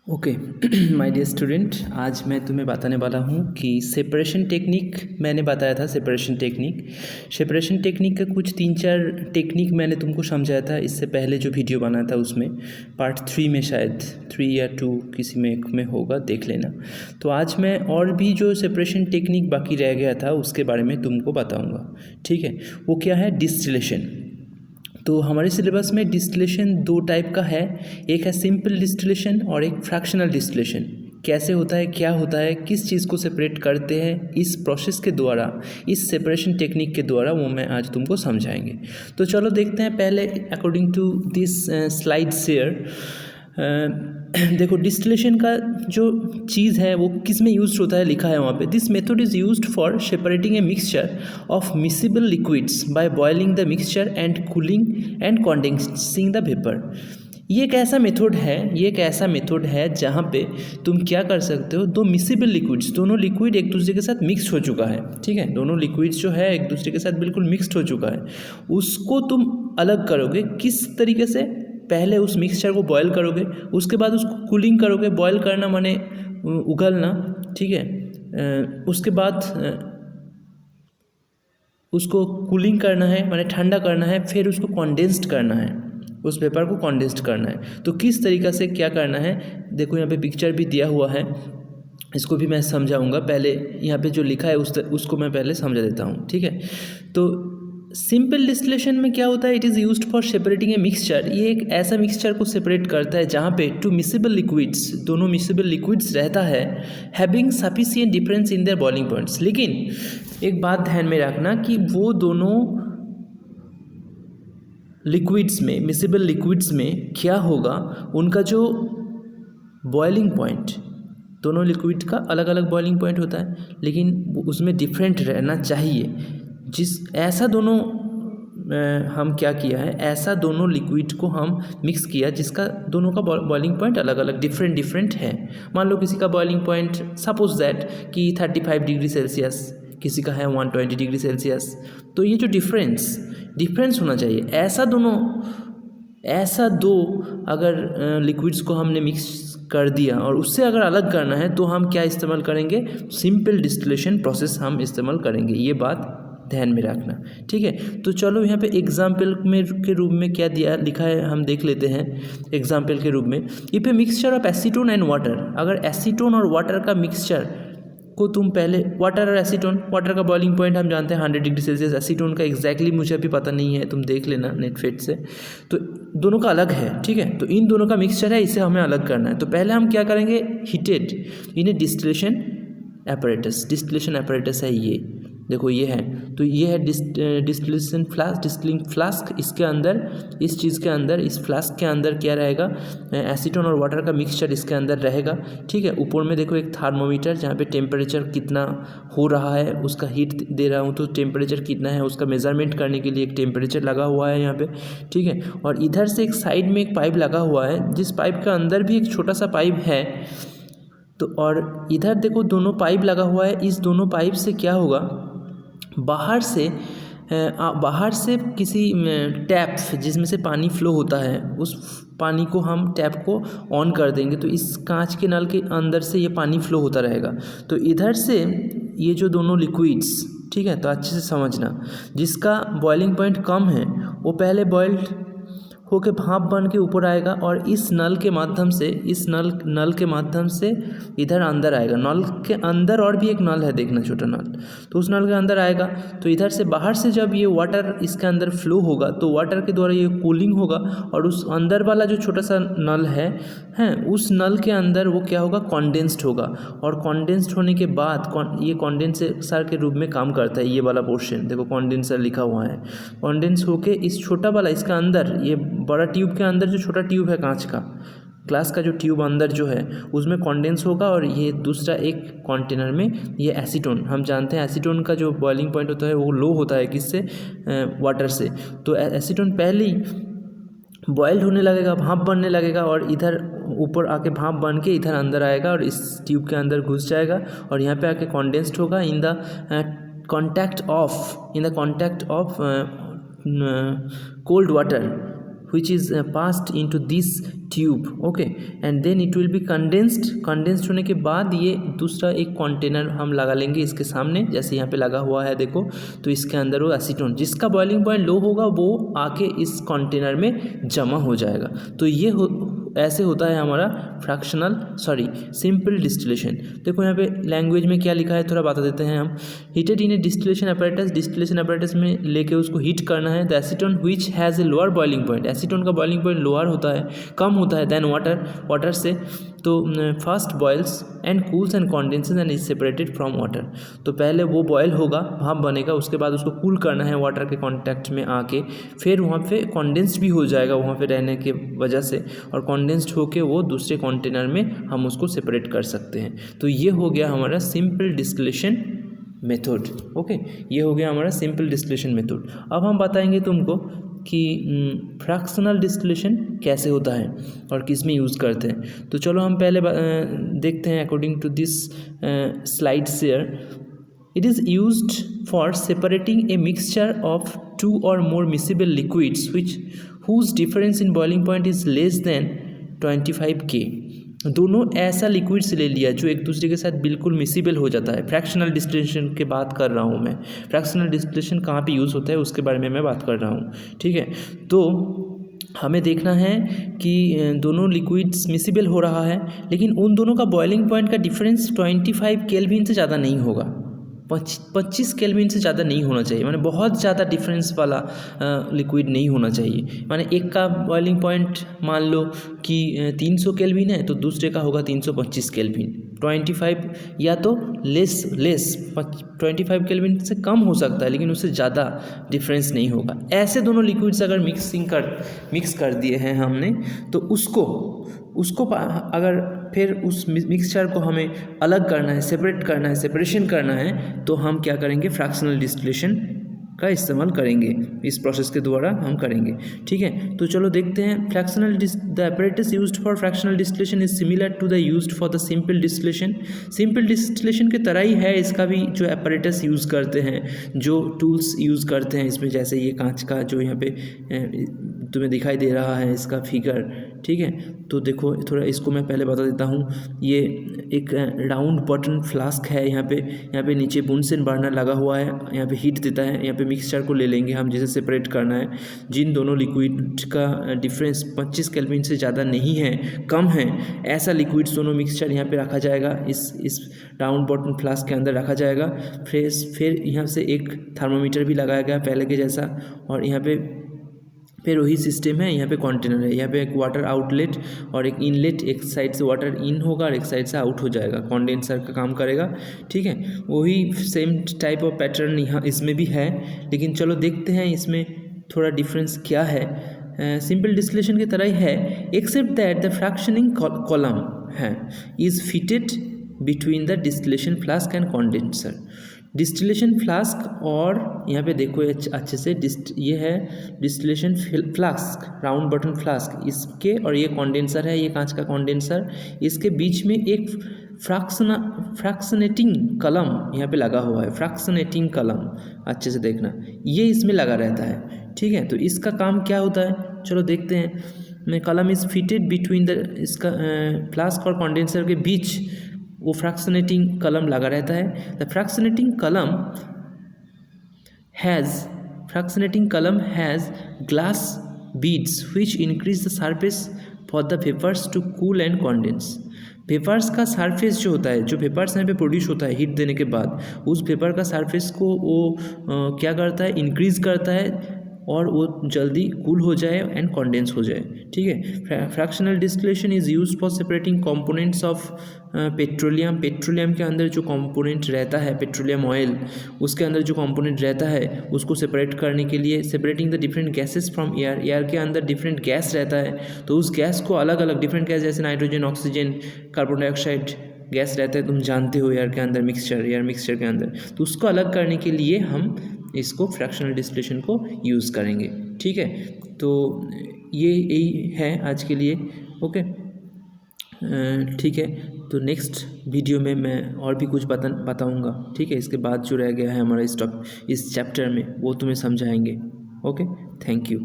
Okay my dear student, आज मैं तुम्हें बताने वाला हूँ कि सेपरेशन टेक्निक मैंने बताया था। सेपरेशन टेक्निक का कुछ 3-4 टेक्निक मैंने तुमको समझाया था इससे पहले जो वीडियो बना था उसमें, पार्ट 3 में, शायद 3 या 2 किसी में होगा, देख लेना। तो आज मैं और भी जो सेपरेशन टेक्निक बाकी रह गया था उसके बारे में तुमको बताऊँगा, ठीक है। वो क्या है? डिस्टिलेशन। तो हमारे सिलेबस में डिस्टिलेशन 2 टाइप का है, एक है सिंपल डिस्टिलेशन और एक फ्रैक्शनल डिस्टिलेशन। कैसे होता है, क्या होता है, किस चीज़ को सेपरेट करते हैं इस प्रोसेस के द्वारा, इस सेपरेशन टेक्निक के द्वारा, वो मैं आज तुमको समझाएंगे। तो चलो देखते हैं पहले according to this slide share. देखो, डिस्टिलेशन का जो चीज़ है वो किस में यूज होता है, लिखा है वहाँ पे, this method is used for separating a mixture of miscible liquids by boiling the mixture and cooling and condensing the vapour. ये एक ऐसा मेथड है जहाँ पे तुम क्या कर सकते हो, दो मिसिबल लिक्विड्स, दोनों लिक्विड एक दूसरे के साथ मिक्स हो चुका है, ठीक है, दोनों लिक्विड्स जो है एक दूसरे के साथ बिल्कुल मिक्सड हो चुका है, उसको तुम अलग करोगे। किस तरीके से? पहले उस मिक्सचर को बॉयल करोगे, उसके बाद उसको कूलिंग करोगे। बॉयल करना माने उगलना, ठीक है। उसके बाद उसको कूलिंग करना है, माने ठंडा करना है, फिर उसको कॉन्डेंस्ड करना है, उस पेपर को कॉन्डेंस्ड करना है। तो किस तरीक़ा से क्या करना है, देखो यहाँ पे पिक्चर भी दिया हुआ है, इसको भी मैं समझाऊंगा। पहले यहाँ पे जो लिखा है उसको मैं पहले समझा देता हूँ, ठीक है। तो सिंपल डिस्टिलेशन में क्या होता है, it is used for separating a mixture. ये एक ऐसा मिक्सचर को सेपरेट करता है जहाँ पे टू मिसिबल लिक्विड्स, दोनों मिसिबल लिक्विड्स रहता है, having sufficient difference in their boiling points. लेकिन एक बात ध्यान में रखना कि वो दोनों लिक्विड्स में, मिसिबल लिक्विड्स में क्या होगा, उनका जो बॉइलिंग पॉइंट, दोनों लिक्विड का अलग अलग बॉइलिंग पॉइंट होता है, लेकिन उसमें डिफरेंट रहना चाहिए। ऐसा दोनों हम क्या किया है, ऐसा दोनों लिक्विड को हम मिक्स किया जिसका दोनों का बॉइलिंग पॉइंट अलग अलग डिफरेंट है। मान लो किसी का बॉइलिंग पॉइंट सपोज दैट कि 35 डिग्री सेल्सियस, किसी का है 120 डिग्री सेल्सियस। तो ये जो डिफरेंस होना चाहिए, ऐसा दो अगर लिक्विड्स को हमने मिक्स कर दिया और उससे अगर अलग करना है तो हम क्या इस्तेमाल करेंगे, सिंपल डिस्टिलेशन प्रोसेस हम इस्तेमाल करेंगे। ये बात ध्यान में रखना, ठीक है। तो चलो यहाँ पे एग्जाम्पल के रूप में क्या दिया लिखा है हम देख लेते हैं। एग्जाम्पल के रूप में, if A mixture of acetone and water, अगर एसीटोन और वाटर का मिक्सचर को तुम पहले, वाटर और एसीटोन, वाटर का बॉइलिंग पॉइंट हम जानते हैं 100 डिग्री सेल्सियस, एसीटोन का एग्जैक्टली मुझे अभी पता नहीं है, तुम देख लेना नेटफेट से। तो दोनों का अलग है, ठीक है। तो इन दोनों का मिक्सचर है, इसे हमें अलग करना है। तो पहले हम क्या करेंगे, heated in a distillation apparatus है ये, देखो ये है। तो ये है डिस्टिलिंग फ्लास्क। इसके अंदर, इस चीज़ के अंदर, इस फ्लास्क के अंदर क्या रहेगा, एसीटोन और वाटर का मिक्सचर इसके अंदर रहेगा, ठीक है। ऊपर में देखो एक थर्मोमीटर, जहाँ पे टेम्परेचर कितना हो रहा है, उसका हीट दे रहा हूँ तो टेम्परेचर कितना है उसका मेजरमेंट करने के लिए एक टेम्परेचर लगा हुआ है यहाँ पे, ठीक है। और इधर से एक साइड में एक पाइप लगा हुआ है, जिस पाइप के अंदर भी एक छोटा सा पाइप है। तो और इधर देखो दोनों पाइप लगा हुआ है, इस दोनों पाइप से क्या होगा, बाहर से किसी टैप जिसमें से पानी फ्लो होता है, उस पानी को हम टैप को ऑन कर देंगे तो इस कांच के नल के अंदर से ये पानी फ्लो होता रहेगा। तो इधर से ये जो दोनों लिक्विड्स, ठीक है, तो अच्छे से समझना, जिसका बॉइलिंग पॉइंट कम है वो पहले बॉइल्ड होके भाप बन के ऊपर आएगा और इस नल के माध्यम से, इस नल के माध्यम से इधर अंदर आएगा। नल के अंदर और भी एक नल है, देखना, छोटा नल, तो उस नल के अंदर आएगा। तो इधर से बाहर से जब ये वाटर इसके अंदर फ्लो होगा तो वाटर के द्वारा ये कूलिंग होगा, और उस अंदर वाला जो छोटा सा नल है उस नल के अंदर वो क्या होगा, कॉन्डेंस्ड होगा। और कॉन्डेंस्ड होने के बाद ये कॉन्डेंसर के रूप में काम करता है। ये वाला पोर्शन देखो, कॉन्डेंसर लिखा हुआ है। कॉन्डेंस होके इस छोटा वाला, इसका अंदर, ये बड़ा ट्यूब के अंदर जो छोटा ट्यूब है कांच का, ग्लास का जो ट्यूब अंदर जो है उसमें कॉन्डेंस होगा, और ये दूसरा एक कंटेनर में ये एसीटोन, हम जानते हैं एसीटोन का जो बॉइलिंग पॉइंट होता है वो लो होता है, किससे, वाटर से। तो एसीटोन पहले ही बॉइल्ड होने लगेगा, भाप बनने लगेगा, और इधर ऊपर आके भाप बन के इधर अंदर आएगा और इस ट्यूब के अंदर घुस जाएगा, और यहाँ पे आके कॉन्डेंस्ड होगा in the contact of cold water. which is passed into this tube, okay, and then it will be condensed होने के बाद ये दूसरा एक कंटेनर हम लगा लेंगे इसके सामने, जैसे यहाँ पे लगा हुआ है देखो, तो इसके अंदर वो एसीटोन जिसका बॉइलिंग पॉइंट लो होगा वो आके इस कंटेनर में जमा हो जाएगा। तो ये ऐसे होता है हमारा सिंपल डिस्टिलेशन। देखो यहाँ पे लैंग्वेज में क्या लिखा है थोड़ा बता देते हैं हम। Heated in a distillation apparatus में लेके उसको हीट करना है। The acetone which has a lower boiling point, acetone का बॉइलिंग पॉइंट लोअर होता है, कम होता है देन वाटर से। तो first boils and cools and condenses and is separated from water. तो पहले वो बॉयल होगा, भाप बनेगा, उसके बाद उसको कूल करना है वाटर के कांटेक्ट में आके, फिर वहाँ पे कॉन्डेंस्ड भी हो जाएगा वहाँ पे रहने के वजह से, और कॉन्डेंस्ड होके वो दूसरे कंटेनर में हम उसको सेपरेट कर सकते हैं। तो ये हो गया हमारा सिंपल डिस्टिलेशन मेथड, ओके, ये हो गया हमारा सिंपल डिस्टिलेशन मेथड। अब हम बताएंगे तुमको कि फ्रैक्शनल डिस्टिलेशन कैसे होता है और किस में यूज़ करते हैं। तो चलो हम पहले देखते हैं according to this slides here. It is used for separating a mixture of 2 or more miscible liquids whose difference in boiling point is less than 25 K। दोनों ऐसा लिक्विड से ले लिया जो एक दूसरे के साथ बिल्कुल मिसिबल हो जाता है। फ्रैक्शनल डिस्टिलेशन की बात कर रहा हूँ मैं। फ्रैक्शनल डिस्टिलेशन कहाँ पे यूज़ होता है उसके बारे में मैं बात कर रहा हूँ, ठीक है। तो हमें देखना है कि दोनों लिक्विड्स मिसिबल हो रहा है, लेकिन उन दोनों का बॉइलिंग पॉइंट का डिफरेंस 25 केल्विन से ज़्यादा नहीं होगा, 25 केल्विन से ज़्यादा नहीं होना चाहिए, माने बहुत ज़्यादा डिफरेंस वाला लिक्विड नहीं होना चाहिए। माने एक का बॉइलिंग पॉइंट मान लो कि 300 केल्विन है तो दूसरे का होगा 325 केल्विन। 25 या तो लेस 25 केल्विन से कम हो सकता है, लेकिन उससे ज़्यादा डिफरेंस नहीं होगा। ऐसे दोनों लिक्विड्स अगर मिक्स कर दिए हैं हमने, तो उसको अगर फिर उस मिक्सचर को हमें अलग करना है, सेपरेशन करना है, तो हम क्या करेंगे, फ्रैक्शनल डिस्टिलेशन का इस्तेमाल करेंगे। इस प्रोसेस के द्वारा हम करेंगे, ठीक है। तो चलो देखते हैं। The apparatus used for fractional distillation is similar to the used for the simple distillation। Simple distillation के तरह ही है इसका भी, जो apparatus यूज़ करते हैं, जो टूल्स यूज़ करते हैं इसमें, जैसे ये कांच का जो यहाँ पे तुम्हें दिखाई दे रहा है इसका फिगर, ठीक है। तो देखो थोड़ा इसको मैं पहले बता देता हूँ। ये एक राउंड बटन फ्लास्क है, यहाँ पे नीचे बुनसेन बर्नर लगा हुआ है, यहाँ पे हीट देता है। यहाँ पे मिक्सचर को ले लेंगे हम, जिसे सेपरेट करना है। जिन दोनों लिक्विड का डिफरेंस 25 केल्विन से ज़्यादा नहीं है, कम है, ऐसा लिक्विड्स दोनों मिक्सचर यहाँ पे रखा जाएगा, इस राउंड बटन फ्लास्क के अंदर रखा जाएगा। फिर यहाँ से एक थर्मोमीटर भी लगाया गया पहले के जैसा, और यहाँ पे फिर वही सिस्टम है। यहाँ पे कंटेनर है, यहाँ पे एक वाटर आउटलेट और एक इनलेट, एक साइड से वाटर इन होगा और एक साइड से आउट हो जाएगा, कंडेंसर का काम करेगा, ठीक है। वही सेम टाइप ऑफ पैटर्न यहाँ इसमें भी है, लेकिन चलो देखते हैं इसमें थोड़ा डिफरेंस क्या है। सिंपल डिस्टिलेशन की तरह ही है, एक्सेप्ट दैट द फ्रैक्शनिंग कॉलम है is fitted between the distillation flask and condenser. Distillation flask, और यहाँ पे देखो अच्छे से, ये है distillation flask, round button flask, इसके और ये कंडेंसर है, ये कांच का कंडेंसर, इसके बीच में एक फ्रैक्शनेटिंग कलम यहाँ पे लगा हुआ है। फ्रैक्शनेटिंग कलम अच्छे से देखना, ये इसमें लगा रहता है, ठीक है। तो इसका काम क्या होता है, चलो देखते हैं। कलम इज़ फिटेड बिटवीन इसका फ्लास्क और कंडेंसर के बीच वो फ्रैक्शनेटिंग कलम लगा रहता है। द फ्रैक्शनेटिंग कलम has glass beads which increase the surface for the vapors to cool and condense। Vapours का सरफेस जो होता है, जो वेपर्स यहाँ पे प्रोड्यूस होता है हीट देने के बाद, उस वेपर का सरफेस को वो क्या करता है, इंक्रीज़ करता है और वो जल्दी कूल हो जाए एंड कंडेंस हो जाए, ठीक है। Fractional distillation is used for separating components of petroleum के अंदर जो कंपोनेंट रहता है, पेट्रोलियम ऑयल, उसके अंदर जो कंपोनेंट रहता है उसको सेपरेट करने के लिए। Separating the different gases from air के अंदर डिफरेंट गैस रहता है, तो उस गैस को अलग अलग डिफरेंट गैस, जैसे nitrogen, oxygen, carbon dioxide gas रहता है, तुम जानते हो एयर के अंदर, एयर मिक्सचर के अंदर, तो उसको अलग करने के लिए हम इसको फ्रैक्शनल डिस्टिलेशन को यूज़ करेंगे, ठीक है। तो ये यही है आज के लिए, ओके, ठीक है। तो नेक्स्ट वीडियो में मैं और भी कुछ बताऊंगा, ठीक है। इसके बाद जो रह गया है हमारा इस चैप्टर में वो तुम्हें समझाएंगे, ओके। Thank you.